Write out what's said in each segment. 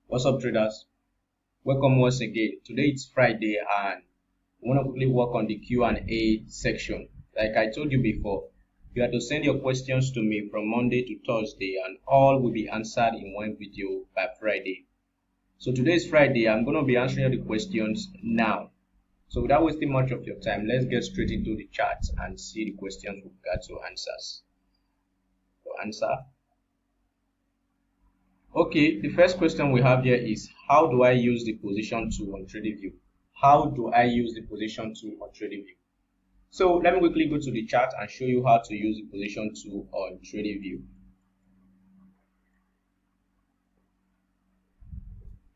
What's up, traders? Welcome once again. Today it's Friday and I want to quickly work on the Q&A section. Like I told you before, you have to send your questions to me from Monday to Thursday and all will be answered in one video by Friday. So today is Friday. I'm going to be answering the questions now. So without wasting much of your time, let's get straight into the chat and see the questions we've got to answers. Okay, the first question we have here is, how do I use the position tool on Tradingview? How do I use the position tool on Tradingview? So let me quickly go to the chart and show you how to use the position tool on Tradingview.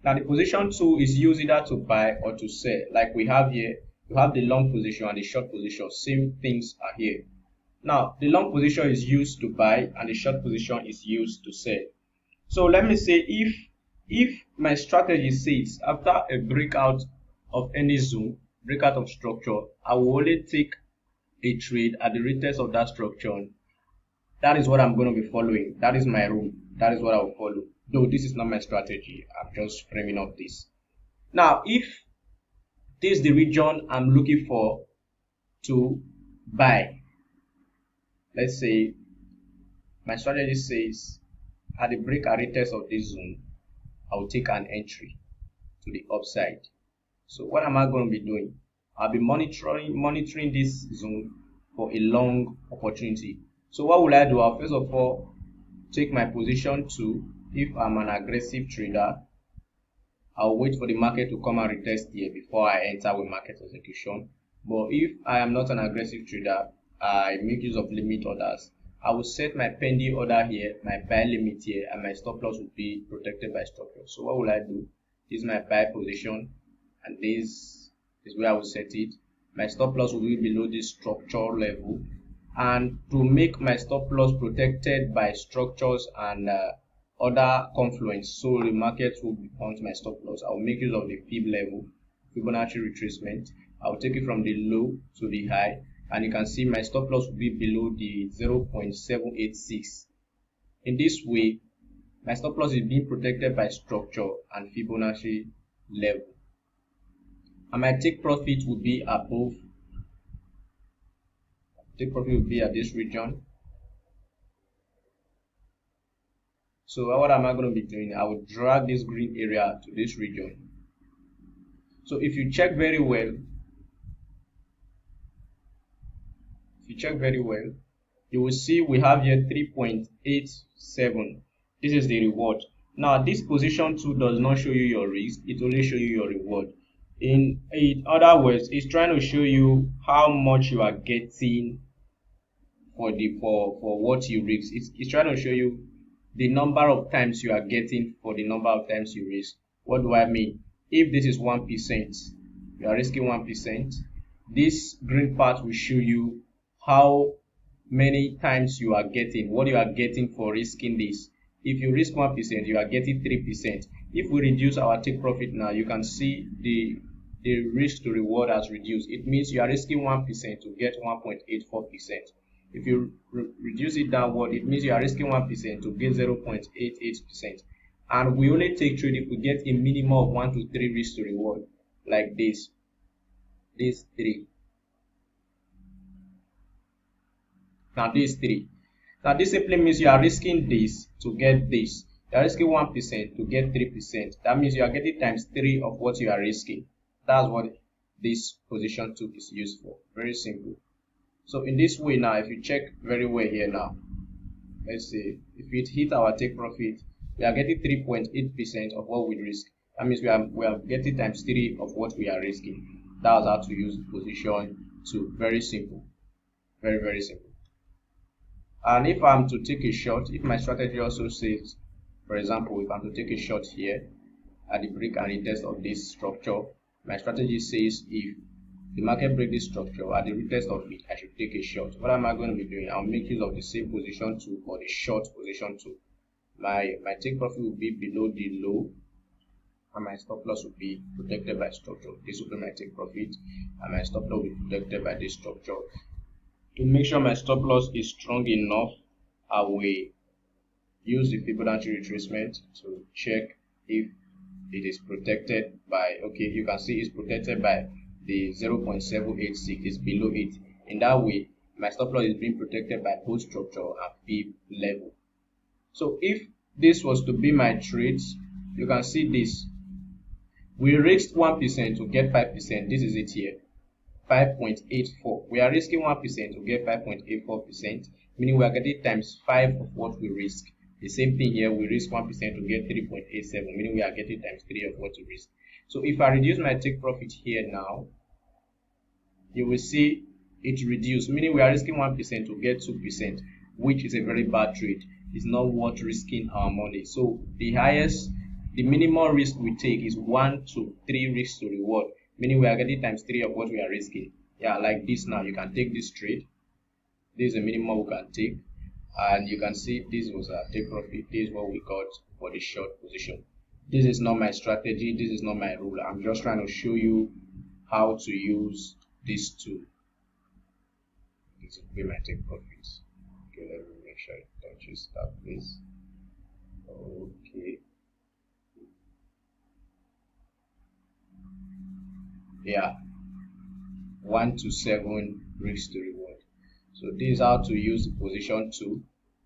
Now the position tool is used either to buy or to sell. Like we have here, you have the long position and the short position. Same things are here. Now the long position is used to buy and the short position is used to sell. So let me say if my strategy says after a breakout of any zone, breakout of structure, I will only take a trade at the retest of that structure. That is what I'm going to be following. That is my rule. That is what I will follow. Though this is not my strategy. I'm just framing up this. Now, if this is the region I'm looking for to buy, let's say my strategy says at the break and retest of this zone, I will take an entry to the upside. So what am I going to be doing? I'll be monitoring this zone for a long opportunity. So what will I do? I'll first of all take my position to, if I'm an aggressive trader, I'll wait for the market to come and retest here before I enter with market execution. But if I am not an aggressive trader, I make use of limit orders. I will set my pending order here, my buy limit here, and my stop loss will be protected by structure. So what will I do? This is my buy position, and this is where I will set it. My stop loss will be below this structure level, and to make my stop loss protected by structures and other confluence, so the market will become my stop loss, I will make use of the Fib level, Fibonacci retracement. I will take it from the low to the high. And you can see my stop loss will be below the 0.786. In this way, my stop loss is being protected by structure and Fibonacci level. And my take profit will be above. Take profit will be at this region. So what am I going to be doing? I will drag this green area to this region. So if you check very well, you will see we have here 3.87. This is the reward. Now this position tool does not show you your risk, it only shows you your reward. In other words, it's trying to show you how much you are getting for what you risk. It's trying to show you the number of times you are getting for the number of times you risk. What do I mean? If this is 1%, you are risking 1%. This green part will show you how many times you are getting, what you are getting for risking this. If you risk 1%, you are getting 3%. If we reduce our take profit now, you can see the risk to reward has reduced. It means you are risking 1% to get 1.84%. If you reduce it downward, it means you are risking 1% to get 0.88%. And we only take trade if we get a minimum of 1 to 3 risk to reward, like this 3. Now this 3. Now this simply means you are risking this to get this. You are risking 1% to get 3%. That means you are getting times 3 of what you are risking. That's what this position tool is used for. Very simple. So in this way now, if you check very well here now, let's say if it hit our take profit, we are getting 3.8% of what we risk. That means we are getting times 3 of what we are risking. That's how to use the position tool. Very simple. Very, very simple. And if I'm to take a short, if my strategy also says, for example, if I'm to take a short here at the break and retest of this structure, my strategy says if the market break this structure at the retest of it, I should take a short. What am I going to be doing? I'll make use of the same position tool or the short position tool. My take profit will be below the low, and my stop loss will be protected by structure. This will be my take profit, and my stop loss will be protected by this structure. To make sure my stop loss is strong enough, I will use the Fibonacci retracement to check if it is protected by, okay, you can see it's protected by the 0.786, is below it. In that way, my stop loss is being protected by both structure and fib level. So if this was to be my trades, you can see this. We risked 1% to get 5%. This is it here, 5.84. We are risking 1% to get 5.84%, meaning we are getting times 5 of what we risk. The same thing here, we risk 1% to get 3.87, meaning we are getting times 3 of what we risk. So if I reduce my take profit here now, you will see it reduced, meaning we are risking 1% to get 2%, which is a very bad trade. It's not worth risking our money. So the minimum risk we take is 1 to 3 risks to reward, meaning we are getting times 3 of what we are risking. Yeah, like this now, you can take this trade. This is the minimum we can take, and you can see this was our take profit. This is what we got for the short position. This is not my strategy, this is not my rule. I'm just trying to show you how to use this tool. This will be my take profits. Okay, let me make sure it touches that place. Okay. Yeah, 1 to 7 risks to reward. So this is how to use the position tool.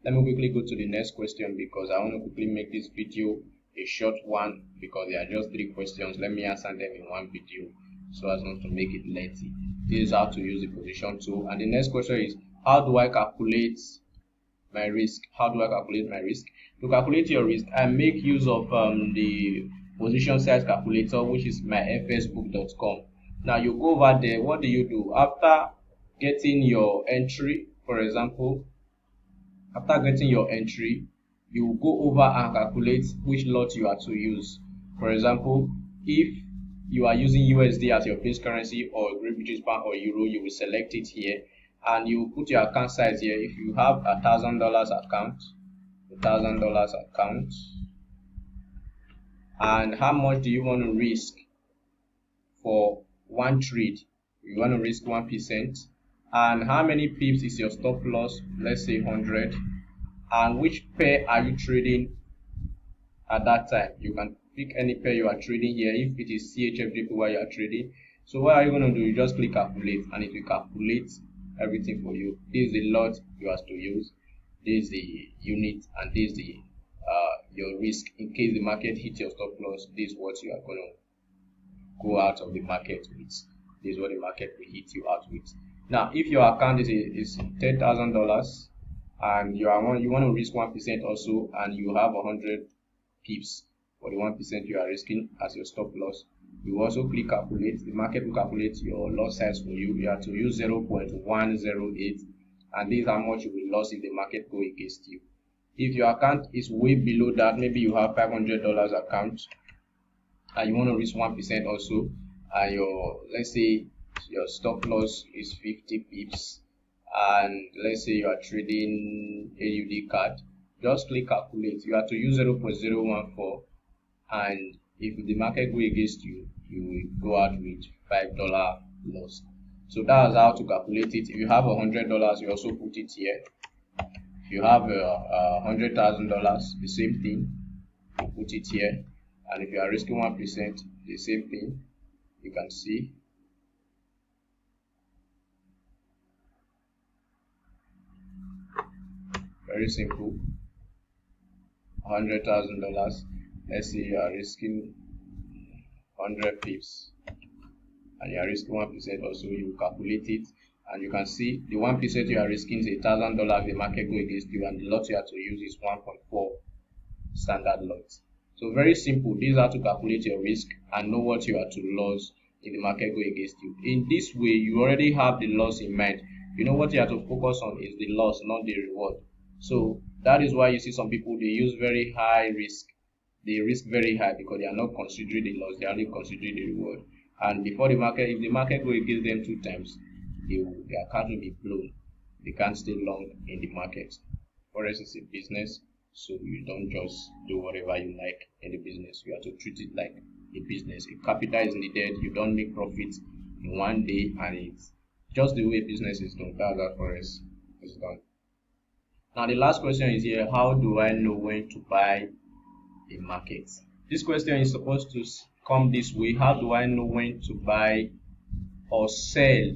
Let me quickly go to the next question, because I want to quickly make this video a short one, because there are just 3 questions. Let me answer them in one video so as not to make it lengthy. This is how to use the position tool. And the next question is, how do I calculate my risk? How do I calculate my risk? To calculate your risk, I make use of the position size calculator, which is myfsbook.com. Now you go over there. What do? After getting your entry, for example, after getting your entry, you go over and calculate which lot you are to use. For example, if you are using USD as your base currency, or Great British Pound or Euro, you will select it here and you put your account size here. If you have $1,000 account, and how much do you want to risk for one trade? You want to risk 1%, and how many pips is your stop loss? Let's say 100. And which pair are you trading at that time? You can pick any pair you are trading here. If it is CHFJP where you are trading, so what are you going to do? You just click calculate, and it will calculate everything for you. This is the lot you have to use, this is the unit, and this is the your risk in case the market hits your stop loss. This is what you are going to go out of the market with. This is what the market will hit you out with. Now if your account is $10,000 and you want to risk 1% also, and you have 100 pips for the 1% you are risking as your stop loss, you also click calculate. The market will calculate your loss size for you. You have to use 0.108, and this is how much you will lose if the market go against you. If your account is way below that, maybe you have $500 account and you want to risk 1% also, and let's say your stop loss is 50 pips, and let's say you are trading AUD card, just click calculate. You have to use 0.014, and if the market go against you, you will go out with $5 loss. So that's how to calculate it. If you have $100, you also put it here. If you have $100,000, the same thing, you put it here. And if you are risking 1%, the same thing. You can see. Very simple. $100,000. Let's say you are risking 100 pips, and you are risking 1% also. You calculate it, and you can see the 1% you are risking is $1,000. The market go against you, and the lot you have to use is 1.4 standard lot. So very simple. This is how to calculate your risk and know what you are to lose if the market go against you. In this way, you already have the loss in mind. You know what you have to focus on is the loss, not the reward. So that is why you see some people, they use very high risk. They risk very high because they are not considering the loss, they are only considering the reward. And before the market, if the market go against them 2 times, their account will be blown. They can't stay long in the market. Forex is a business, so you don't just do whatever you like in the business. You have to treat it like a business. If capital is needed, you don't make profits in one day, and it's just the way business is done. That's how Forex is done. Now the last question is here: how do I know when to buy a market? This question is supposed to come this way. How do I know when to buy or sell?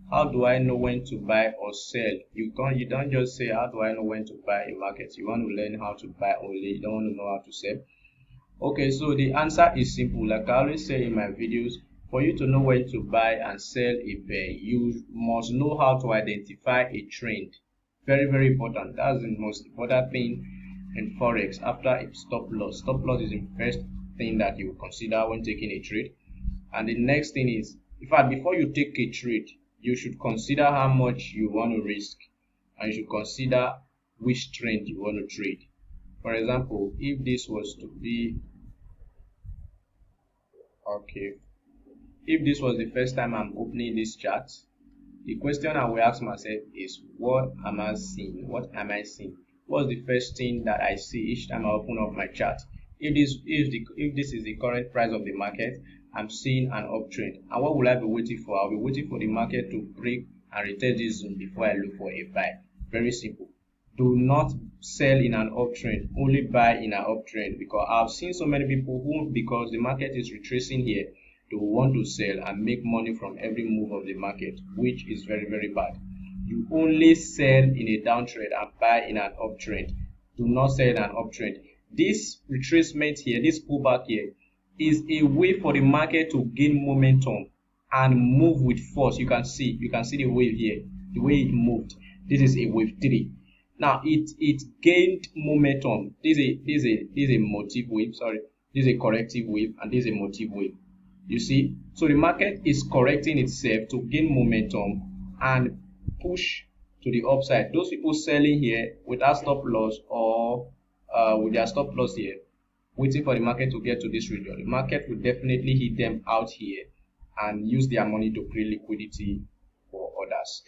How do I know when to buy or sell? You don't just say how do I know when to buy a market. You want to learn how to buy only. You don't want to know how to sell. Okay, so the answer is simple. Like I always say in my videos, for you to know when to buy and sell a pair, you must know how to identify a trend. Very, very important. That's the most important thing in Forex after a stop loss. Stop loss is the first thing that you consider when taking a trade. And the next thing is, in fact, before you take a trade, you should consider how much you want to risk, and you should consider which trend you want to trade. For example, if this was to be, okay, if this was the first time I'm opening this chart, the question I will ask myself is, what am I seeing? What am I seeing? What's the first thing that I see each time I open up my chart? If this is the current price of the market, I'm seeing an uptrend. And what will I be waiting for? I'll be waiting for the market to break and retest this zone before I look for a buy. Very simple. Do not sell in an uptrend, only buy in an uptrend, because I've seen so many people who, because the market is retracing here, they want to sell and make money from every move of the market, which is very, very bad. You only sell in a downtrend and buy in an uptrend. Do not sell in an uptrend. This retracement here, this pullback here, is a way for the market to gain momentum and move with force. You can see the wave here, the way it moved. This is a wave 3. Now it gained momentum. This is a motive wave. Sorry, this is a corrective wave, and this is a motive wave. You see, so the market is correcting itself to gain momentum and push to the upside. Those people selling here without stop loss or with their stop loss here, waiting for the market to get to this region, the market will definitely hit them out here and use their money to create liquidity for others.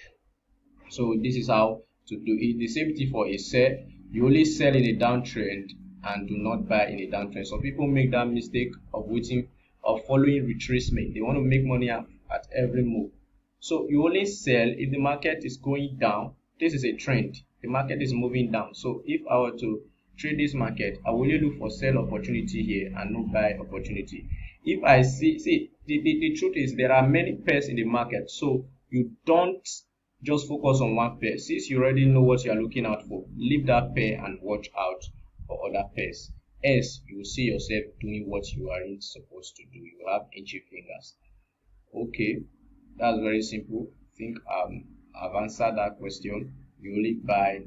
So this is how to do it. The same thing for a sell. You only sell in a downtrend and do not buy in a downtrend. So people make that mistake of following retracement. They want to make money at every move. So you only sell if the market is going down. This is a trend. The market is moving down. So if I were to trade this market, I will only look for sell opportunity here and no buy opportunity. If I see the truth is there are many pairs in the market, so you don't just focus on one pair. Since you already know what you are looking out for, leave that pair and watch out for other pairs. Else you will see yourself doing what you aren't supposed to do. You have itchy fingers. Okay, that's very simple. I think I've answered that question. You only buy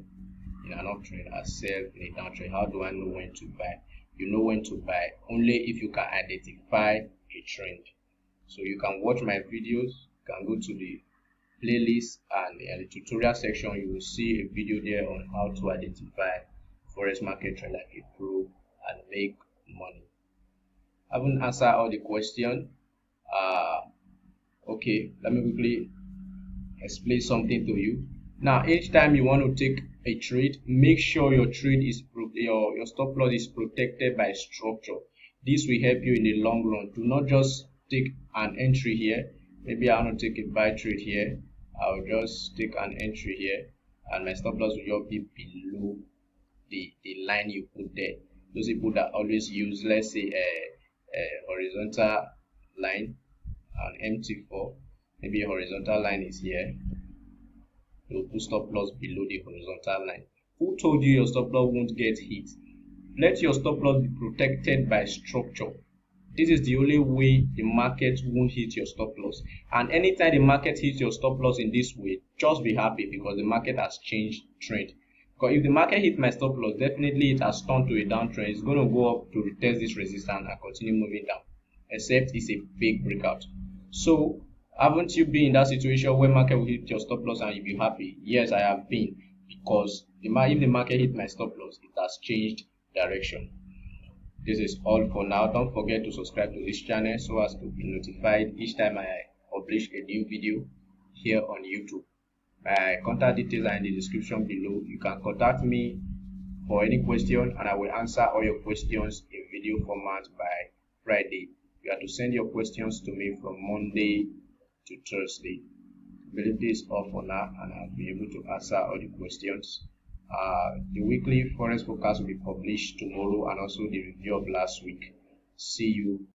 in an uptrend and sell in a downtrend. How do I know when to buy? You know when to buy only if you can identify a trend. So you can watch my videos. You can go to the playlist and in the tutorial section. You will see a video there on how to identify forex market trend like a pro and make money. I haven't answered all the questions. Okay, let me quickly explain something to you. Now, each time you want to take a trade, make sure your trade is your stop loss is protected by structure. This will help you in the long run. Do not just take an entry here. Maybe I want to take a buy trade here. I'll just take an entry here, and my stop loss will just be below the line you put there. Those people that always use, let's say, a horizontal line, an MT4, maybe a horizontal line is here. You'll put stop loss below the horizontal line. Who told you your stop loss won't get hit? Let your stop loss be protected by structure. This is the only way the market won't hit your stop loss. And anytime the market hits your stop loss in this way, just be happy because the market has changed trend. Because if the market hit my stop loss, definitely it has turned to a downtrend. It's going to go up to retest this resistance and continue moving down, except it's a big breakout. So haven't you been in that situation where market will hit your stop loss and you'll be happy? Yes, I have been, because if the market hit my stop loss, it has changed direction. This is all for now. Don't forget to subscribe to this channel so as to be notified each time I publish a new video here on YouTube. My contact details are in the description below. You can contact me for any question and I will answer all your questions in video format by Friday. You have to send your questions to me from Monday to Thursday. I believe this is all for now, and I'll be able to answer all the questions. The weekly forex forecast will be published tomorrow, and also the review of last week. See you